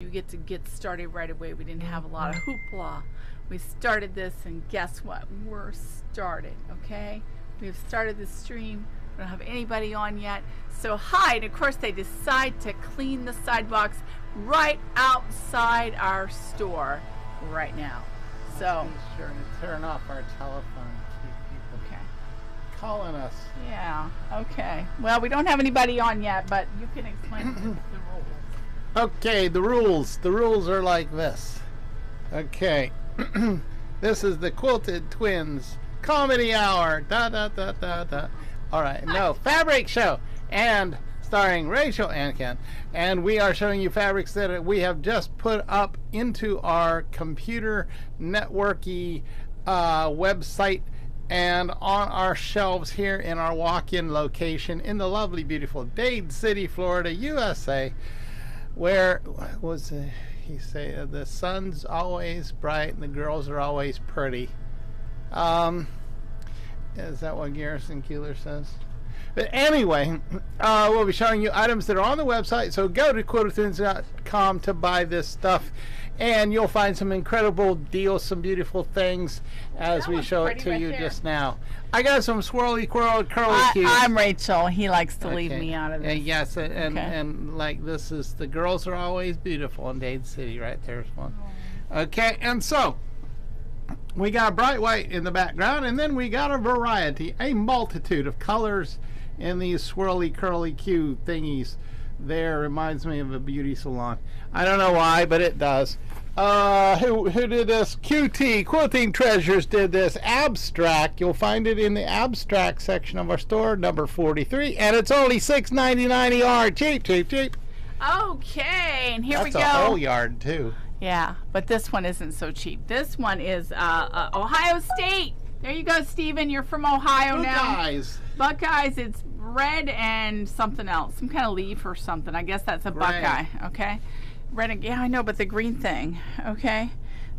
get started right away. We didn't have a lot of hoopla. We started this, and guess what? We're started, okay? We've started the stream. We don't have anybody on yet. So hi, and of course they decide to clean the sidewalks right outside our store right now. So be sure to turn off our telephone to keep people calling us. Yeah, okay. Well, we don't have anybody on yet, but you can explain the rules. Okay, the rules. The rules are like this. Okay. This is the Quilted Twins Comedy Hour. Da da da da da. All right. No, fabric show. And starring Rachael and Ken. And we are showing you fabrics that we have just put up into our computer networky website and on our shelves here in our walk-in location in the lovely, beautiful Dade City, Florida, USA, where was he say the sun's always bright and the girls are always pretty. Is that what Garrison Keeler says? But anyway, we'll be showing you items that are on the website, so go to quiltedthins.com to buy this stuff, and you'll find some incredible deals, some beautiful things as we show it to you just now. I got some swirly, curly cubes. I'm Rachael. He likes to leave me out of this. Yes, and like this is the girls are always beautiful in Dade City. Right there's one. Okay, and so we got bright white in the background, and then we got a variety, a multitude of colors in these swirly, curly Q thingies. There reminds me of a beauty salon. I don't know why, but it does. Who did this? QT, Quilting Treasures, did this abstract. You'll find it in the abstract section of our store, number 43, and it's only $6.99 a yard. Cheap, cheap, cheap. Okay, and here we go. That's a whole yard, too. Yeah, but this one isn't so cheap. This one is Ohio State. There you go, Steven. You're from Ohio now. Buckeyes. Buckeyes. It's red and something else. Some kind of leaf or something. I guess that's a Buckeye. Okay. Red and, yeah, I know, but the green thing. Okay.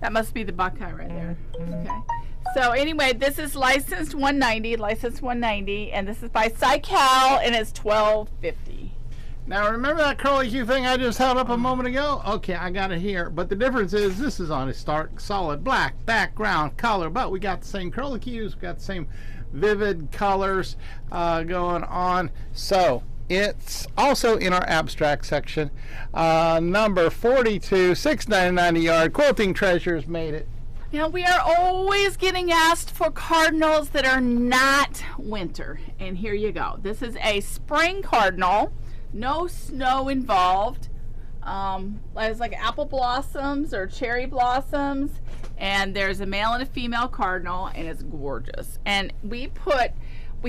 That must be the Buckeye right there. Okay. So anyway, this is licensed 190, and this is by Rachael, and it's $12.50. Now remember that curly Q thing I just held up a moment ago? Okay, I got it here. But the difference is this is on a stark, solid black background color. But we got the same curly Qs, we got the same vivid colors going on. So it's also in our abstract section. Number 42, $6.99 a yard. Quilting Treasures made it. You know, we are always getting asked for cardinals that are not winter. And here you go. This is a spring cardinal. No snow involved. It's like apple blossoms or cherry blossoms, and there's a male and a female cardinal, and it's gorgeous. And we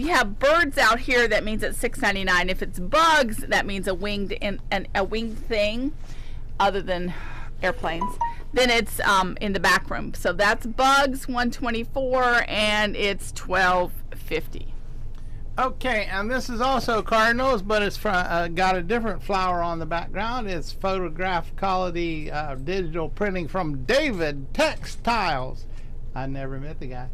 have birds out here. That means it's $6.99. If it's bugs, that means a winged thing, other than airplanes. Then it's in the back room. So that's bugs, $124, and it's $12.50. Okay, and this is also cardinals, but it's got a different flower on the background. It's photograph quality digital printing from David Textiles. I never met the guy.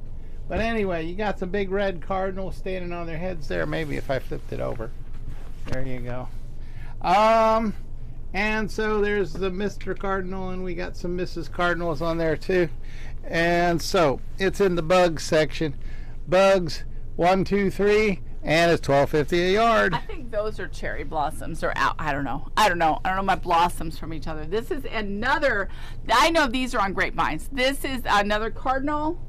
But anyway, you got some big red cardinals standing on their heads there. Maybe if I flipped it over. There you go. And so there's the Mr. Cardinal, and we got some Mrs. Cardinals on there too. And so it's in the bugs section. Bugs 1, 2, 3. And it's $12.50 a yard. I think those are cherry blossoms or out. I don't know my blossoms from each other. This is another. I know these are on grapevines. This is another cardinal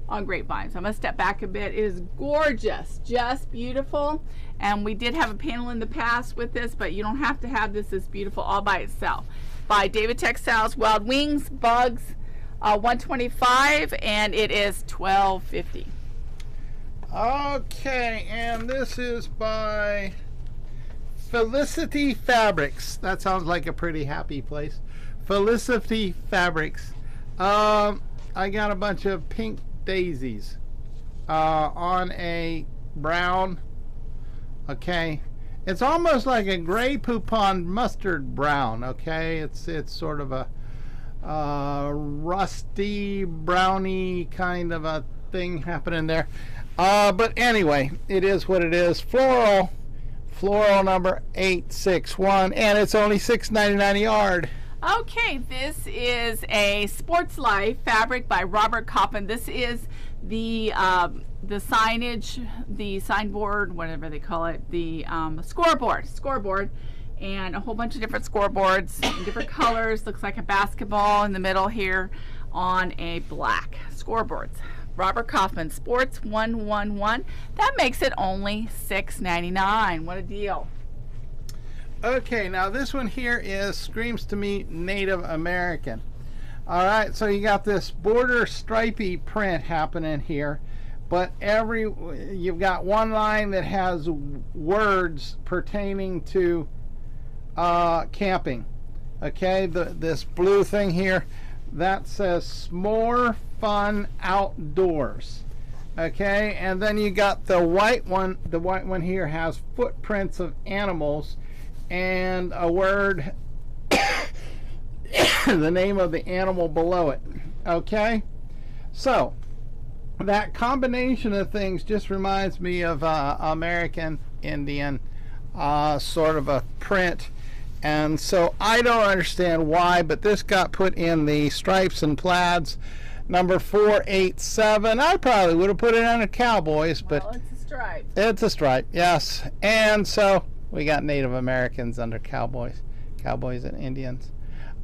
on grapevines. I'm gonna step back a bit. It is gorgeous, just beautiful. And we did have a panel in the past with this, but you don't have to have this. It's beautiful all by itself. By David Textiles, Wild Wings, Bugs, $125, and it is $12.50. Okay, and this is by Felicity Fabrics. That sounds like a pretty happy place. Felicity Fabrics. I got a bunch of pink daisies on a brown. Okay, it's almost like a gray poupon mustard brown. Okay, it's sort of a rusty browny kind of a thing happening there. But anyway, it is what it is. Floral Floral number 861, and it's only $6.99 a yard. Okay, this is a Sports Life fabric by Robert Coppin. This is the signage, the signboard, whatever they call it, the scoreboard, and a whole bunch of different scoreboards in different colors. Looks like a basketball in the middle here on a black scoreboard. Robert Kaufman, Sports 111. That makes it only $6.99. What a deal. Okay, now this one here screams to me Native American. All right, so you got this border stripy print happening here, but you've got one line that has words pertaining to camping. Okay, this blue thing here that says "More Fun Outdoors." Okay, and then you got the white one. The white one here has footprints of animals and a word, the name of the animal below it. Okay, so that combination of things just reminds me of American Indian sort of a print, and so I don't understand why, but this got put in the stripes and plaids number 487. I probably would have put it on a Cowboys, but well, it's a stripe. It's a stripe, yes. And so we got Native Americans under Cowboys and Indians.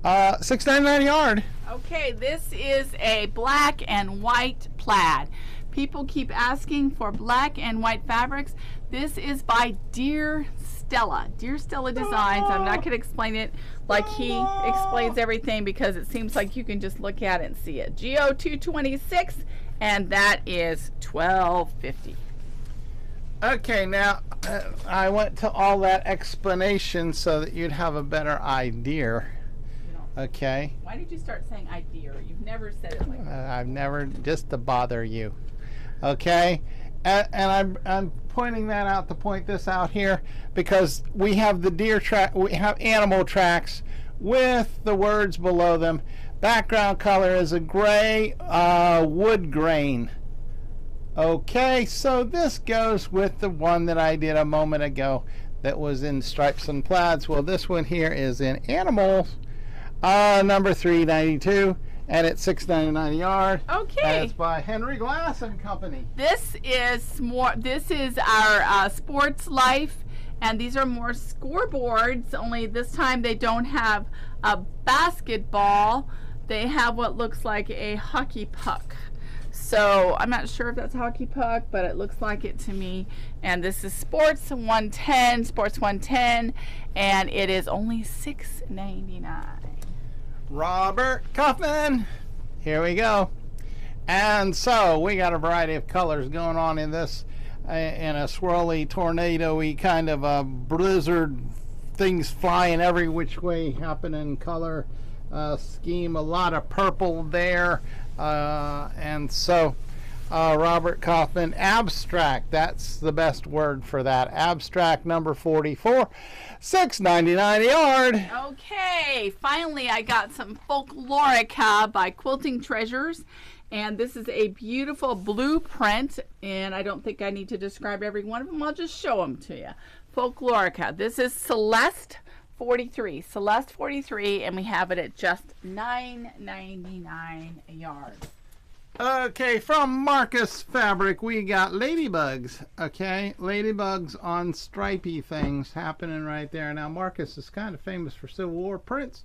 $6.99 a yard. Okay, this is a black and white plaid. People keep asking for black and white fabrics. This is by Dear Stella Designs. I'm not going to explain it like he explains everything because it seems like you can just look at it and see it. GO226, and that is $12.50. Okay, now I went to all that explanation so that you'd have a better idea. Okay. Why did you start saying idea? You've never said it like that. I've never, just to bother you. Okay, and I'm pointing that out to point this out here because we have the deer track, we have animal tracks with the words below them. Background color is a gray wood grain. Okay, so this goes with the one that I did a moment ago that was in stripes and plaids. Well, this one here is in animals, number 392, and it's $6.99 a yard. Okay. And it's by Henry Glass and Company. This is more. This is our Sports Life, and these are more scoreboards. Only this time they don't have a basketball. They have what looks like a hockey puck. So I'm not sure if that's hockey puck, but it looks like it to me. And this is Sports 110, and it is only $6.99. Robert Kaufman. Here we go. And so we got a variety of colors going on in this, in a swirly, tornado-y kind of a blizzard, things flying every which way, happening color scheme. A lot of purple there. And so Robert Kaufman, abstract, that's the best word for that. Abstract number 44, $6.99 a yard. Okay, finally I got some Folklorica by Quilting Treasures, and this is a beautiful blueprint, and I don't think I need to describe every one of them. I'll just show them to you. Folklorica. This is Celeste 43, and we have it at just $9.99 a yard. Okay, from Marcus Fabric, we got ladybugs. Okay, ladybugs on stripy things happening right there. Now, Marcus is kind of famous for Civil War prints,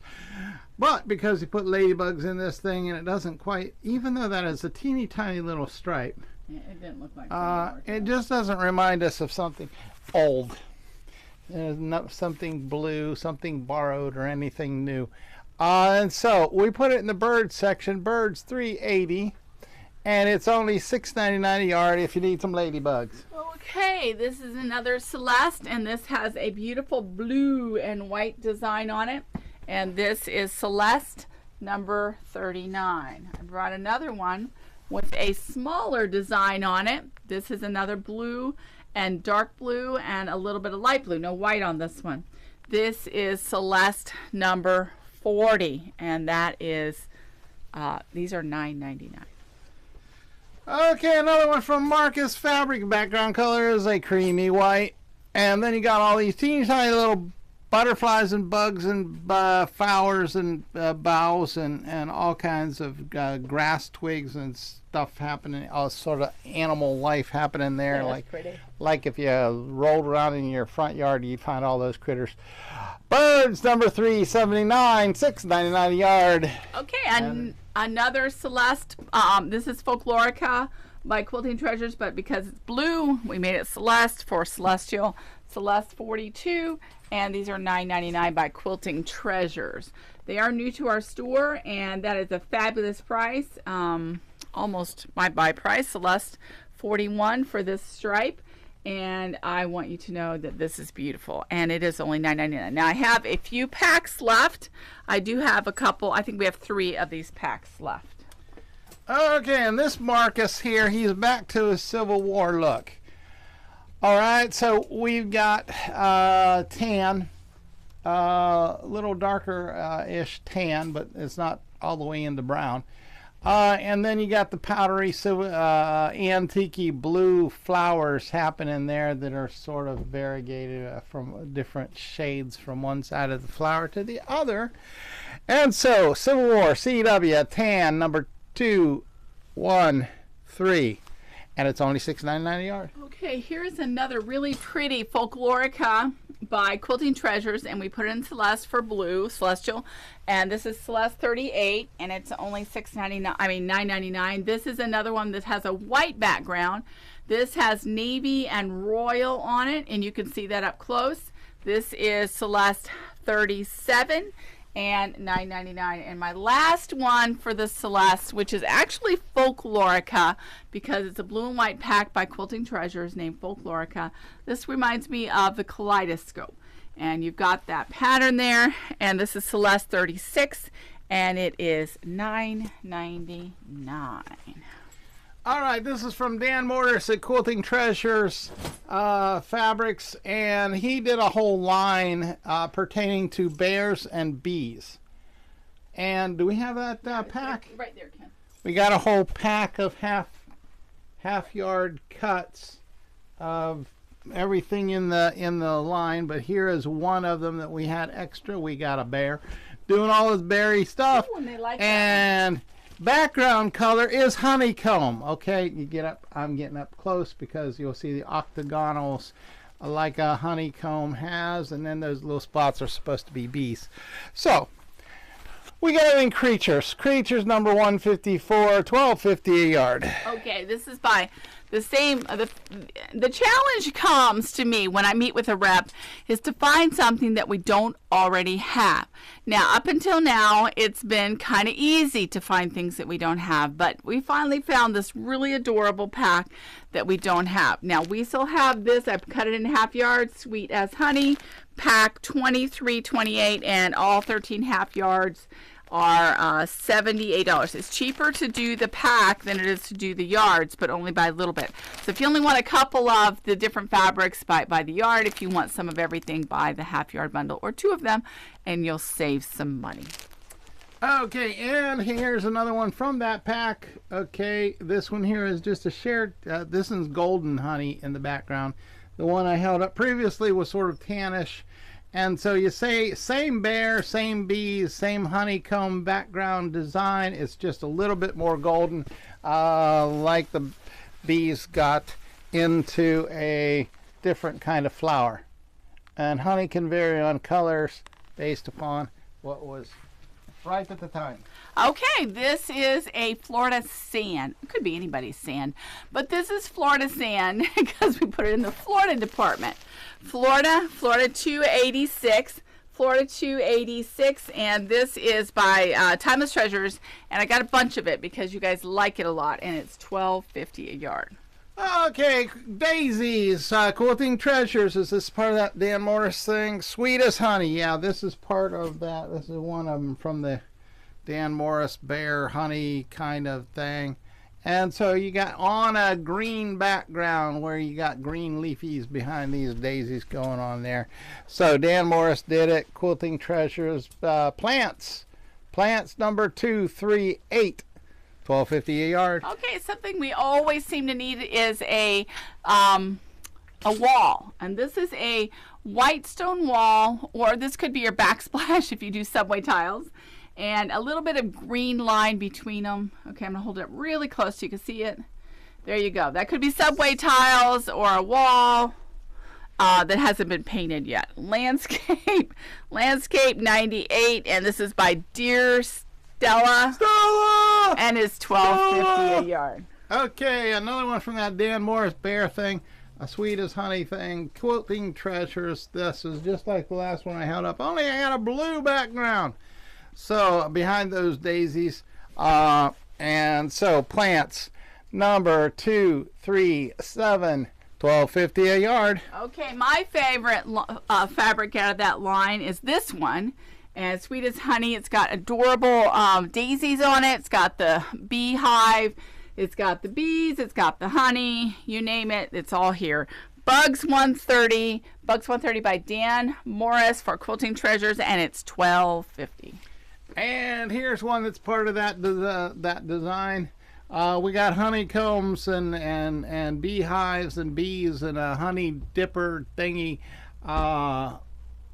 but because he put ladybugs in this thing and it doesn't quite, even though that is a teeny tiny little stripe, it didn't look like it just doesn't remind us of something old. Not something blue, something borrowed, or anything new. And so we put it in the birds section, birds 380, and it's only $6.99 a yard if you need some ladybugs. Okay, this is another Celeste, and this has a beautiful blue and white design on it, and this is Celeste number 39. I brought another one with a smaller design on it. This is another blue and dark blue and a little bit of light blue. No white on this one. This is Celeste number 40, and that is these are $9.99. Okay, another one from Marcus Fabric. Background color is a creamy white, And then you got all these teeny tiny little butterflies and bugs and flowers and boughs and all kinds of grass twigs and stuff happening, all sort of animal life happening there. Yeah, like pretty. Like if you rolled around in your front yard, you'd find all those critters. Birds number 379, $6.99 a yard. Okay, and another Celeste. This is Folklorica by Quilting Treasures, but because it's blue, we made it Celeste for Celestial. Celeste 42, and these are $9.99 by Quilting Treasures. They are new to our store, and that is a fabulous price. Almost my buy price. Celeste 41 for this stripe. And I want you to know that this is beautiful, and it is only $9.99. Now I have a few packs left. I do have a couple. I think we have 3 of these packs left. Okay, and this Marcus here, he's back to his Civil War look. All right, so we've got tan, a little darker-ish tan, but it's not all the way into brown. And then you got the powdery, antique blue flowers happening there that are sort of variegated from different shades from one side of the flower to the other. And so, Civil War, CW, tan, number 213. And it's only $6.99 a yard. Okay, here's another really pretty Folklorica by Quilting Treasures, and we put it in Celeste for blue, Celestial. And this is Celeste 38, and it's only $9.99. This is another one that has a white background. This has navy and royal on it, and you can see that up close. This is Celeste 37. And $9.99. And my last one for the Celeste, which is actually Folklorica, because it's a blue and white pack by Quilting Treasures named Folklorica. This reminds me of the kaleidoscope. And you've got that pattern there. And this is Celeste 36, and it is $9.99. All right, this is from Dan Morris at Quilting Treasures Fabrics, and he did a whole line pertaining to bears and bees. And do we have that pack? Right there, Ken. We got a whole pack of half yard cuts of everything in the line, but here is one of them that we had extra. We got a bear doing all his berry stuff. Ooh, and they like and background color is honeycomb. Okay, you get up. I'm getting up close because you'll see the octagonals like a honeycomb has, and then those little spots are supposed to be bees. So we got everything creatures. Creatures number 154, $12.50 a yard. Okay, this is by the same. The challenge comes to me when I meet with a rep is to find something that we don't already have. Now, up until now, it's been kind of easy to find things that we don't have, but we finally found this really adorable pack that we don't have. Now, we still have this. I've cut it in half yards, sweet as honey, pack 23.28, and all 13 half yards are $78. It's cheaper to do the pack than it is to do the yards, but only by a little bit. So if you only want a couple of the different fabrics, buy the yard. If you want some of everything, buy the half yard bundle or 2 of them, and you'll save some money. Okay, and here's another one from that pack. Okay, this one here is just a shared, this is golden honey in the background. The one I held up previously was sort of tannish. And so you say same bear, same bees, same honeycomb background design. It's just a little bit more golden, like the bees got into a different kind of flower. And honey can vary on colors based upon what was right at the time. Okay, this is a Florida sand. It could be anybody's sand, but this is Florida sand because we put it in the Florida department. Florida 286, Florida 286, and this is by Timeless Treasures, and I got a bunch of it because you guys like it a lot, and it's $12.50 a yard. Okay, daisies, Quilting Treasures. Is this part of that Dan Morris thing? Sweet as honey. Yeah, this is part of that. This is one of them from the Dan Morris bear honey kind of thing. And so you got on a green background where you got green leafies behind these daisies going on there. So Dan Morris did it. Quilting Treasures, plants number 238, $12.50 a yard. Okay, something we always seem to need is a a wall. And this is a white stone wall, or this could be your backsplash if you do subway tiles. And a little bit of green line between them. Okay, I'm going to hold it up really close so you can see it. There you go. That could be subway tiles or a wall that hasn't been painted yet. Landscape 98, and this is by Dear Stella. And it's $12.50 a yard. Okay, another one from that Dan Morris bear thing. A Sweet as Honey thing. Quilting Treasures. This is just like the last one I held up. Only I got a blue background. So behind those daisies. And so plants. Number 237, $12.50 a yard. Okay, my favorite fabric out of that line is this one. And Sweet as Honey. It's got adorable daisies on it. It's got the beehive. It's got the bees. It's got the honey. You name it. It's all here. Bugs 130. Bugs 130 by Dan Morris for Quilting Treasures, and it's $12.50. And here's one that's part of that design. We got honeycombs and beehives and bees and a honey dipper thingy. All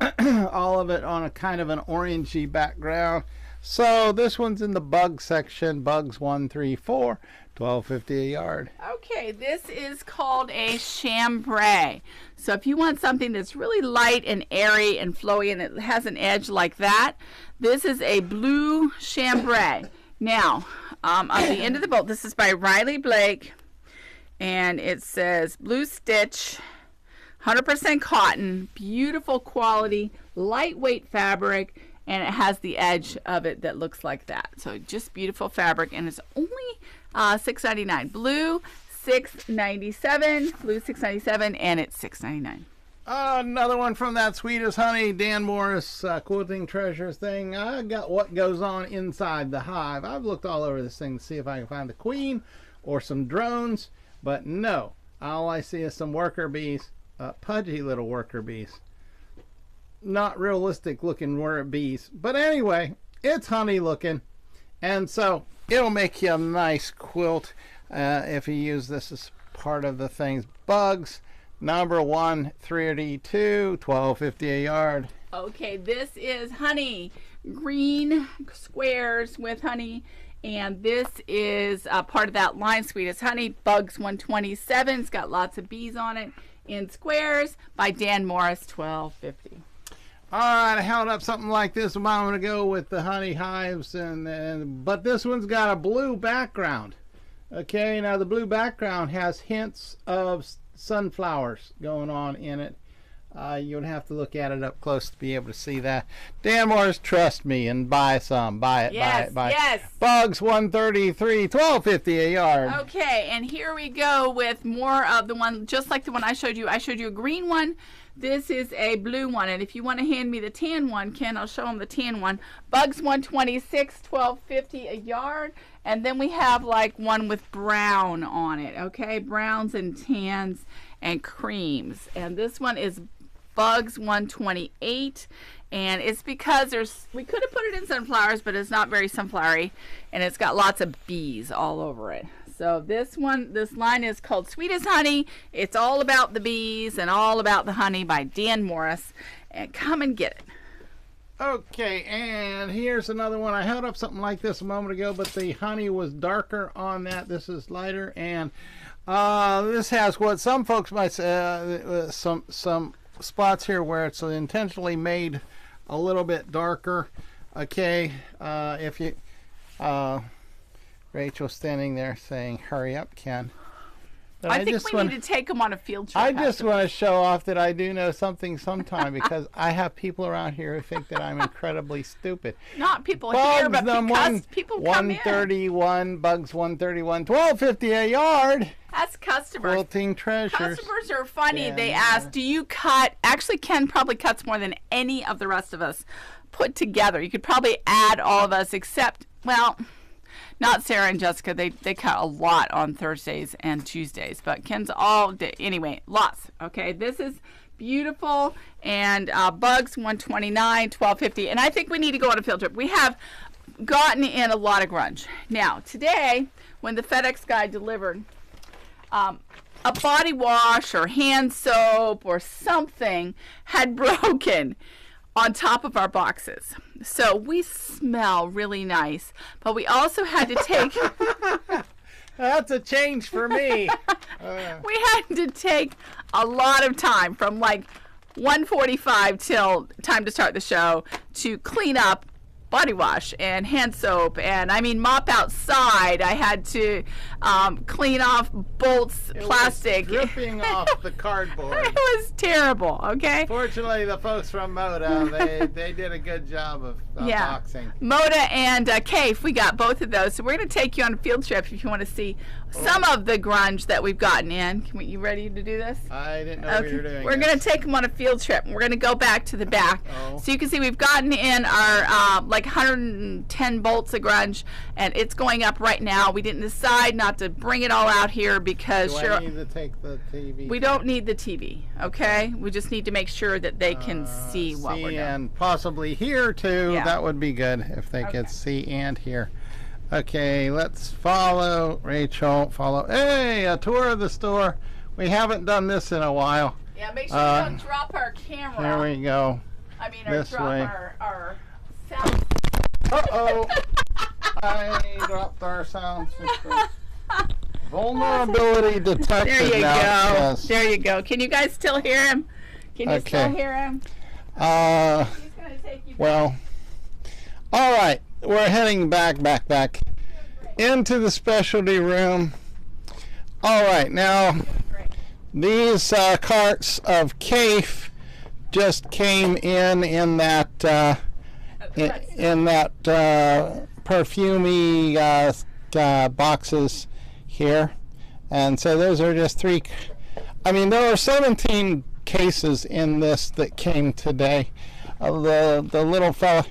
of it on a kind of an orangey background. So this one's in the bug section. Bugs 134, $12.50 a yard. Okay, this is called a chambray. So if you want something that's really light and airy and flowy and it has an edge like that, this is a blue chambray. Now, on the end of the bolt, this is by Riley Blake, and it says blue stitch, 100% cotton, beautiful quality, lightweight fabric, and it has the edge of it that looks like that. So just beautiful fabric, and it's only $6.99. Blue $6.97, blue $6.97, and it's $6.99. Another one from that Sweet as Honey Dan Morris Quilting Treasures thing. I got what goes on inside the hive. I've looked all over this thing to see if I can find the queen or some drones, but no. All I see is some worker bees, pudgy little worker bees. Not realistic looking bees, but anyway, it's honey looking, and so it'll make you a nice quilt if you use this as part of the things. Bugs number 132, $12.50 a yard. Okay, this is honey, green squares with honey, and this is part of that line, Sweet as Honey. Bugs 127. It's got lots of bees on it in squares by Dan Morris, $12.50. All right, I held up something like this a moment ago with the honey hives, but this one's got a blue background. Okay, now the blue background has hints of sunflowers going on in it. You would have to look at it up close to be able to see that. Dan Morris, trust me and buy some. Buy it, yes, buy it, buy yes. it. Bugs 133, $12.50 a yard. Okay, and here we go with more of the one, just like the one I showed you. I showed you a green one. This is a blue one, and if you want to hand me the tan one, Ken, I'll show them the tan one. Bugs 126, $12.50 a yard, and then we have like one with brown on it, okay? Browns and tans and creams, and this one is Bugs 128, and it's because we could have put it in sunflowers, but it's not very sunflowery, and it's got lots of bees all over it. So this line is called Sweet as Honey. It's all about the bees and all about the honey by Dan Morris. And come and get it. Okay, and here's another one. I held up something like this a moment ago, but the honey was darker on that. This is lighter, and this has what some folks might say, some spots here where it's intentionally made a little bit darker. Okay, if you... Rachel's standing there saying, "Hurry up, Ken." But I think we need to take them on a field trip. I just want to show off that I do know something sometime, because I have people around here who think that I'm incredibly stupid. Not people here, but because people come in. 131, Bugs 131, $12.50 a yard. That's customers. Quilting Treasures. Customers are funny. Yeah, they ask, do you cut? Actually, Ken probably cuts more than any of the rest of us put together. You could probably add all of us except, well... Not Sarah and Jessica. They cut a lot on Thursdays and Tuesdays, but Ken's all day. Anyway, lots. Okay, this is beautiful, and Bugs 129, $12.50, and I think we need to go on a field trip. We have gotten in a lot of grunge. Now today, when the FedEx guy delivered a body wash or hand soap or something had broken on top of our boxes. So we smell really nice, but we also had to take That's a change for me. we had to take a lot of time from like 1:45 till time to start the show to clean up body wash and hand soap, and I mean mop outside. I had to clean off bolts, plastic. It was dripping off the cardboard. It was terrible. Okay. Fortunately, the folks from Moda, they did a good job of unboxing. Moda and Kafe, we got both of those. So we're going to take you on a field trip if you want to see some of the grunge that we've gotten in. You ready to do this? I didn't know we were doing We're going to take them on a field trip. We're going to go back to the back. So you can see we've gotten in our like 110 bolts of grunge, and it's going up right now. We didn't decide not to bring it all out here because Do I need to take the TV? We don't need the TV, okay? We just need to make sure that they can see what we're doing. And possibly hear too. Yeah. That would be good if they could see and hear. Okay, let's follow Rachel. Follow. Hey, a tour of the store. We haven't done this in a while. Yeah, make sure we don't drop our camera. There we go. I mean, this drop way. our sound. Uh-oh. I dropped our sound system. Vulnerability detected. There you now. go. Yes. There you go. Can you guys still hear him? Can you still hear him? He's gonna take you well, all right. We're heading back into the specialty room. All right, now these carts of Kafe just came in that perfumey boxes here, and so those are just 3. I mean, there were 17 cases in this that came today. The little fella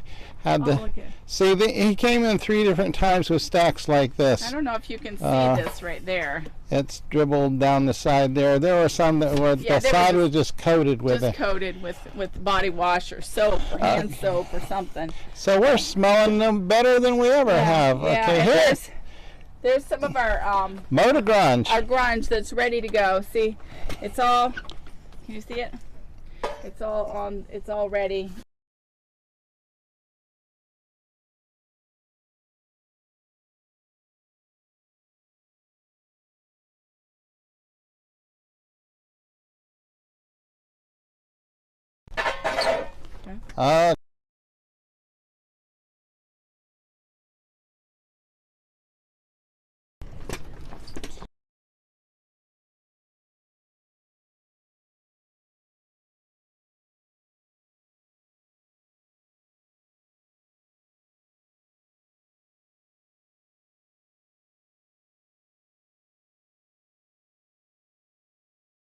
had the. See, he came in 3 different times with stacks like this. I don't know if you can see this right there. It's dribbled down the side there. There were some that were, the side was just coated with it. Coated with body wash or soap or hand soap or something. So we're smelling them better than we ever have. Yeah, okay, here. There's some of our Moda grunge. Our grunge that's ready to go. See, it's all. Can you see it? It's all on. It's all ready.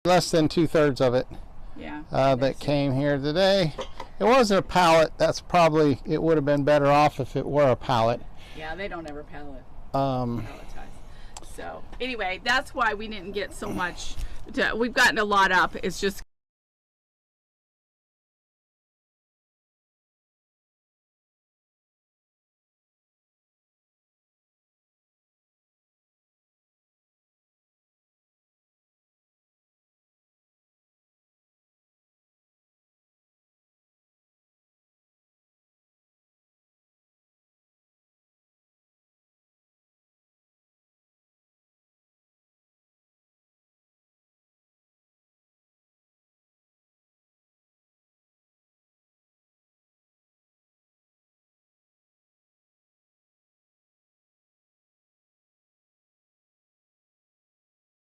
Less than 2/3 of it. Yeah. That came here today. It wasn't a pallet. That's probably, it would have been better off if it were a pallet. Yeah, they don't ever palletize. So anyway, that's why we didn't get so much. We've gotten a lot up. It's just